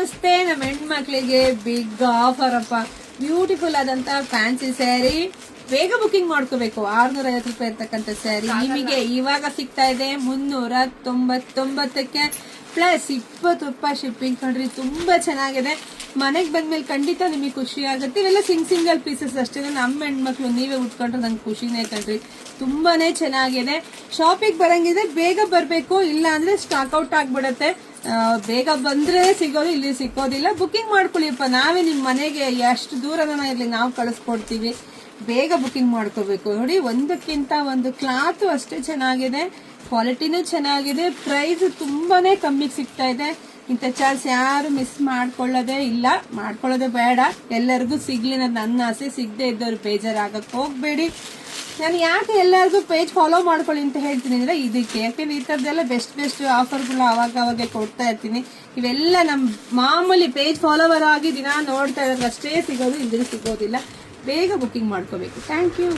ನಮಸ್ತೆ. ನಮ್ಮ ಹೆಣ್ಮಕ್ಳಿಗೆ ಬಿಗ್ ಆಫರ್ ಅಪ್ಪ. ಬ್ಯೂಟಿಫುಲ್ ಆದಂತ ಫ್ಯಾನ್ಸಿ ಸ್ಯಾರಿ ಬೇಗ ಬುಕಿಂಗ್ ಮಾಡ್ಕೋಬೇಕು. 650 ರೂಪಾಯಿ ಇರ್ತಕ್ಕಂಥ ಸ್ಯಾರಿ ನಿಮಗೆ ಇವಾಗ ಸಿಗ್ತಾ ಇದೆ 399ಕ್ಕೆ ಪ್ಲಸ್ 20 ರೂಪಾಯಿ ಶಿಪ್ಪಿಂಗ್. ಕಣ್ರಿ ತುಂಬಾ ಚೆನ್ನಾಗಿದೆ. ಮನೆಗೆ ಬಂದ್ಮೇಲೆ ಖಂಡಿತ ನಿಮಗೆ ಖುಷಿ ಆಗುತ್ತೆ. ಇವೆಲ್ಲ ಸಿಂಗಲ್ ಪೀಸಸ್ ಅಷ್ಟೇ. ನಮ್ಮ ಹೆಣ್ಮಕ್ಳು ನೀವೇ ಉಟ್ಕೊಂಡ್ರೆ ನಂಗೆ ಖುಷಿನೇ ಕಣ್ರಿ. ತುಂಬಾನೇ ಚೆನ್ನಾಗಿದೆ. ಶಾಪಿಗೆ ಬರಂಗಿದೆ ಬೇಗ ಬರ್ಬೇಕು, ಇಲ್ಲ ಅಂದ್ರೆ ಸ್ಟಾಕ್ ಔಟ್ ಆಗ್ಬಿಡತ್ತೆ. ಬೇಗ ಬಂದ್ರೆ ಸಿಗೋದು, ಇಲ್ಲಿ ಸಿಕ್ಕೋದಿಲ್ಲ. ಬುಕಿಂಗ್ ಮಾಡ್ಕೊಳ್ಳಿಪ್ಪ. ನಾವೇ ನಿಮ್ ಮನೆಗೆ ಎಷ್ಟು ದೂರನ ಇರ್ಲಿ ನಾವು ಕಳಿಸ್ಕೊಡ್ತೀವಿ. ಬೇಗ ಬುಕಿಂಗ್ ಮಾಡ್ಕೋಬೇಕು. ನೋಡಿ, ಒಂದಕ್ಕಿಂತ ಒಂದು ಕ್ಲಾತ್ ಅಷ್ಟೇ ಚೆನ್ನಾಗಿದೆ, ಕ್ವಾಲಿಟಿನೂ ಚೆನ್ನಾಗಿದೆ, ಪ್ರೈಸ್ ತುಂಬಾನೇ ಕಮ್ಮಿಗೆ ಸಿಗ್ತಾ ಇದೆ. ಇಂಥ ಚಾನ್ಸ್ ಯಾರು ಮಿಸ್ ಮಾಡ್ಕೊಳ್ಳೋದೇ ಇಲ್ಲ, ಮಾಡ್ಕೊಳ್ಳೋದೇ ಬೇಡ. ಎಲ್ಲರಿಗೂ ಸಿಗ್ಲಿ ಅನ್ನೋದು ನನ್ನ ಆಸೆ. ಸಿಗದೆ ಇದ್ದವ್ರು ಬೇಜಾರಾಗಕ್ಕೆ ಹೋಗ್ಬೇಡಿ. ನಾನು ಯಾಕೆ ಎಲ್ಲರಿಗೂ ಪೇಜ್ ಫಾಲೋ ಮಾಡ್ಕೊಳ್ಳಿ ಅಂತ ಹೇಳ್ತೀನಿ ಅಂದ್ರೆ ಇದಕ್ಕೆ. ಯಾಕೆಂದ್ರೆ ಈ ಥರದ್ದೆಲ್ಲ ಬೆಸ್ಟ್ ಆಫರ್ಗಳು ಅವಾಗ ಕೊಡ್ತಾ ಇರ್ತೀನಿ. ಇವೆಲ್ಲ ನಮ್ಮ ಮಾಮೂಲಿ ಪೇಜ್ ಫಾಲೋವರ್ ಆಗಿ ದಿನ ನೋಡ್ತಾ ಇರೋದು ಅಷ್ಟೇ ಸಿಗೋದು, ಇಲ್ಲಿ ಸಿಗೋದಿಲ್ಲ. ಬೇಗ ಬುಕಿಂಗ್ ಮಾಡ್ಕೋಬೇಕು. Thank you.